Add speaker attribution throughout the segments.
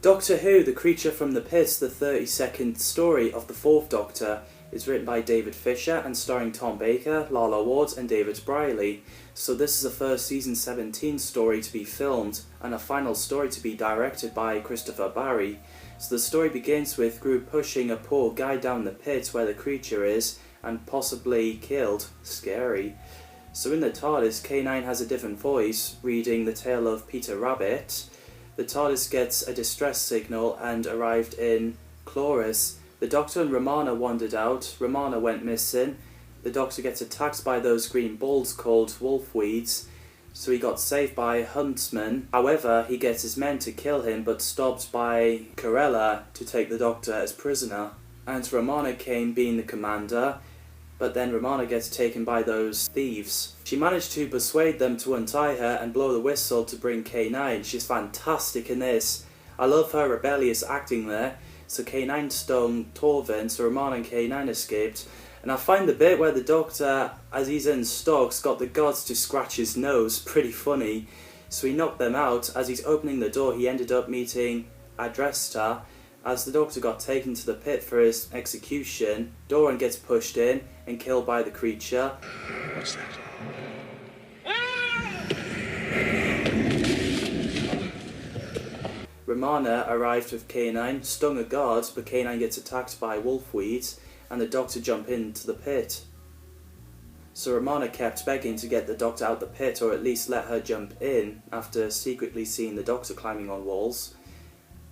Speaker 1: Doctor Who, The Creature from the Pit, the 32nd story of the Fourth Doctor, is written by David Fisher and starring Tom Baker, Lala Ward and David Briley. So this is a first season 17 story to be filmed and a final story to be directed by Christopher Barry. So the story begins with Gru pushing a poor guy down the pit where the creature is and possibly killed. Scary. So in the TARDIS, K9 has a different voice, reading the tale of Peter Rabbit. The TARDIS gets a distress signal and arrived in Chloris. The Doctor and Romana wandered out. Romana went missing. The Doctor gets attacked by those green balls called wolfweeds, so he got saved by Huntsman. However, he gets his men to kill him, but stopped by Corella to take the Doctor as prisoner. And Romana came being the commander, but then Romana gets taken by those thieves. She managed to persuade them to untie her and blow the whistle to bring K9. She's fantastic in this. I love her rebellious acting there. So K9 stung Torvin, so Romana and K9 escaped. And I find the bit where the Doctor, as he's in stocks, got the gods to scratch his nose pretty funny. So he knocked them out. As he's opening the door, he ended up meeting Adresta. As the Doctor got taken to the pit for his execution, Doran gets pushed in and killed by the creature.
Speaker 2: What's that?
Speaker 1: Romana arrived with K9, stung a guard, but K9 gets attacked by wolfweeds, and the Doctor jump into the pit. So Romana kept begging to get the Doctor out the pit, or at least let her jump in, after secretly seeing the Doctor climbing on walls.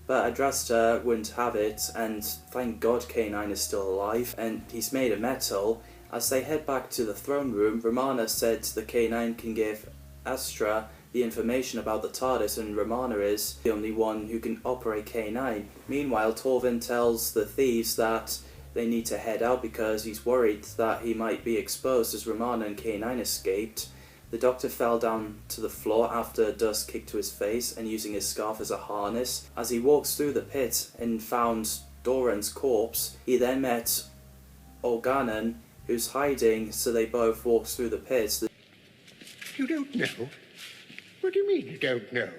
Speaker 1: But Adrasta wouldn't have it, and thank God K9 is still alive, and he's made of metal. As they head back to the throne room, Romana said the K9 can give Astra the information about the TARDIS, and Romana is the only one who can operate K9. Meanwhile, Torvin tells the thieves that they need to head out because he's worried that he might be exposed as Romana and K9 escaped. The Doctor fell down to the floor after dust kicked to his face and using his scarf as a harness. As he walks through the pit and found Doran's corpse, he then met Organon, who's hiding, so they both walk through the pit.
Speaker 2: You don't know? What do you mean you don't know?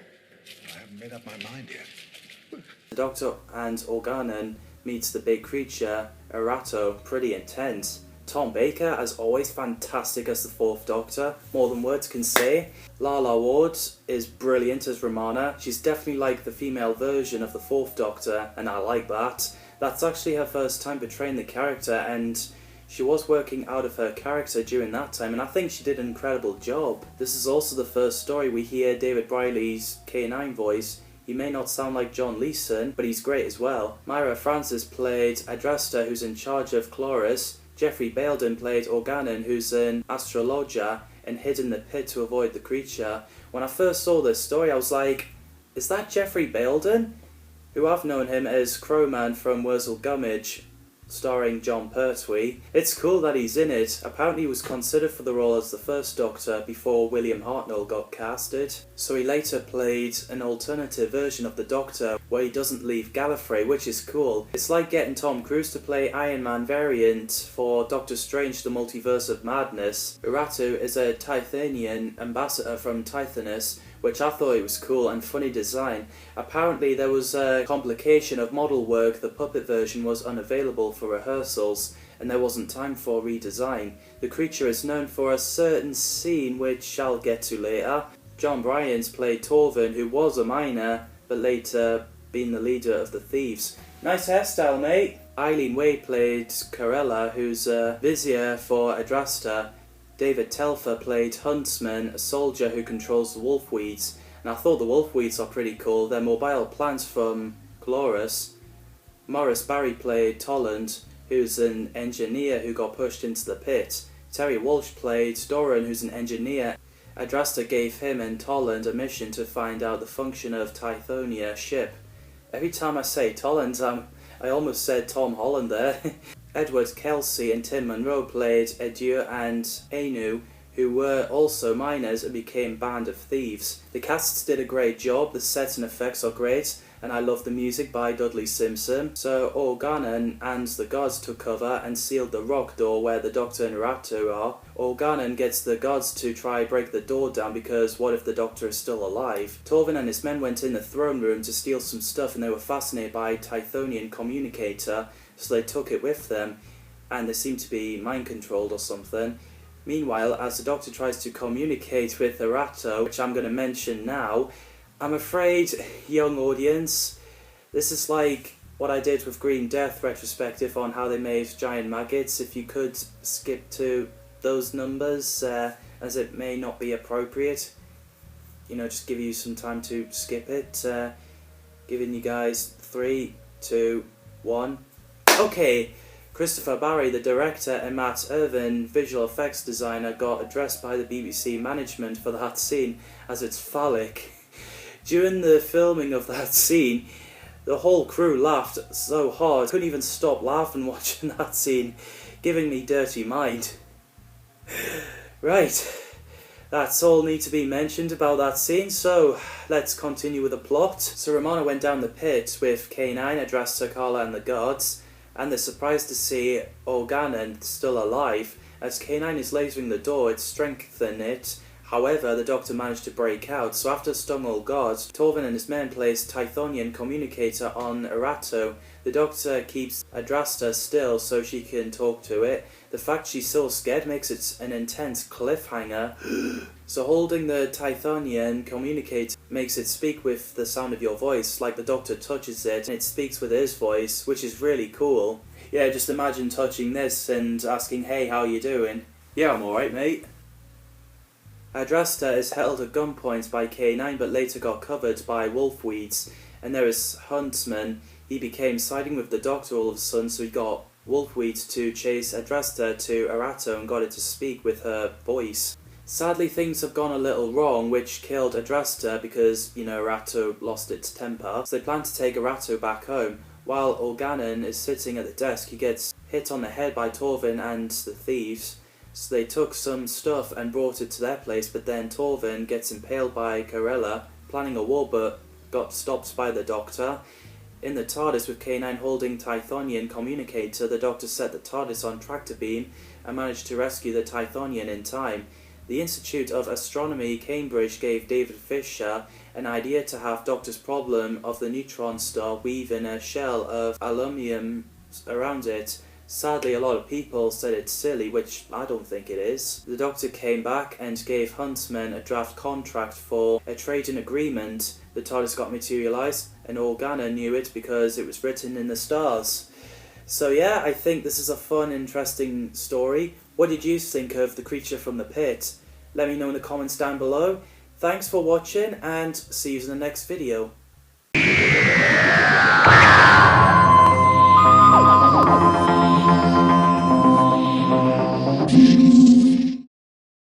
Speaker 2: I haven't made up my mind yet.
Speaker 1: The Doctor and Organon meets the big creature, Erato, pretty intense. Tom Baker, as always, fantastic as the Fourth Doctor, more than words can say. Lala Ward is brilliant as Romana. She's definitely like the female version of the Fourth Doctor, and I like that. That's actually her first time portraying the character, and she was working out of her character during that time, and I think she did an incredible job. This is also the first story we hear David Briley's K9 voice. He may not sound like John Leeson, but he's great as well. Myra Francis played Adrasta, who's in charge of Chloris. Jeffrey Baildon played Organon, who's in Astrologia and hid in the pit to avoid the creature. When I first saw this story, I was like, is that Jeffrey Baildon? Who I've known him as Crowman from Wurzel Gummidge, starring John Pertwee. It's cool that he's in it. Apparently he was considered for the role as the First Doctor before William Hartnell got casted. So he later played an alternative version of the Doctor where he doesn't leave Gallifrey, which is cool. It's like getting Tom Cruise to play Iron Man variant for Doctor Strange The Multiverse of Madness. Uratu is a Tithanian ambassador from Tithonus, which I thought it was cool and funny design. Apparently there was a complication of model work. The puppet version was unavailable for rehearsals and there wasn't time for redesign. The creature is known for a certain scene which I'll get to later. John Bryant played Torvin, who was a miner but later being the leader of the thieves. Nice hairstyle, mate. Eileen Way played Corella, who's a vizier for Adrasta. David Telfer played Huntsman, a soldier who controls the wolfweeds, and I thought the wolfweeds are pretty cool. They're mobile plants from Chloris. Morris Barry played Tolland, who's an engineer who got pushed into the pit. Terry Walsh played Doran, who's an engineer. Adrasta gave him and Tolland a mission to find out the function of Tithonia ship. Every time I say Tolland, I almost said Tom Holland there. Edward Kelsey and Tim Monroe played Edur and Anu, who were also miners and became band of thieves. The casts did a great job, the sets and effects are great, and I love the music by Dudley Simpson. So Organon and the gods took cover and sealed the rock door where the Doctor and Erato are. Organon gets the gods to try break the door down because what if the Doctor is still alive? Torvin and his men went in the throne room to steal some stuff and they were fascinated by a Tythonian communicator, so they took it with them, and they seem to be mind controlled or something. Meanwhile, as the Doctor tries to communicate with Erato, which I'm going to mention now, I'm afraid, young audience, this is like what I did with Green Death retrospective on how they made giant maggots. If you could skip to those numbers, as it may not be appropriate, you know, just give you some time to skip it. Giving you guys 3, 2, 1. Okay. Christopher Barry, the director, and Matt Irvin, visual effects designer, got addressed by the BBC management for that scene as it's phallic. During the filming of that scene, the whole crew laughed so hard, couldn't even stop laughing watching that scene, giving me dirty mind. Right, that's all need to be mentioned about that scene, so let's continue with the plot. So Romana went down the pit with K9, addressed to Carla and the guards, and they're surprised to see Organon still alive. As K9 is lasering the door, it strengthened it. However, the Doctor managed to break out, so after stung all guards, Torvin and his men placed Tythonian communicator on Erato. The Doctor keeps Adrasta still so she can talk to it. The fact she's so scared makes it an intense cliffhanger. So holding the Tythonian communicator makes it speak with the sound of your voice, like the Doctor touches it and it speaks with his voice, which is really cool. Yeah, just imagine touching this and asking, hey, how you doing? Yeah, I'm alright, mate. Adrasta is held at gunpoint by K9 but later got covered by wolfweeds. And there is Huntsman. He became siding with the Doctor all of a sudden, so he got wolfweeds to chase Adrasta to Erato and got it to speak with her voice. Sadly, things have gone a little wrong, which killed Adrasta because, you know, Erato lost its temper. So they plan to take Erato back home. While Organon is sitting at the desk, he gets hit on the head by Torvin and the thieves. So they took some stuff and brought it to their place, but then Torvin gets impaled by Corella, planning a war but got stopped by the Doctor. In the TARDIS with K9 holding Tythonian communicator, the Doctor set the TARDIS on tractor beam and managed to rescue the Tythonian in time. The Institute of Astronomy, Cambridge, gave David Fisher an idea to have Doctor's problem of the neutron star weave in a shell of aluminium around it. Sadly, a lot of people said it's silly, which I don't think it is. The Doctor came back and gave Huntsman a draft contract for a trading agreement. The TARDIS got materialised, and Organa knew it because it was written in the stars. So yeah, I think this is a fun, interesting story. What did you think of The Creature from the Pit? Let me know in the comments down below. Thanks for watching, and see you in the next video.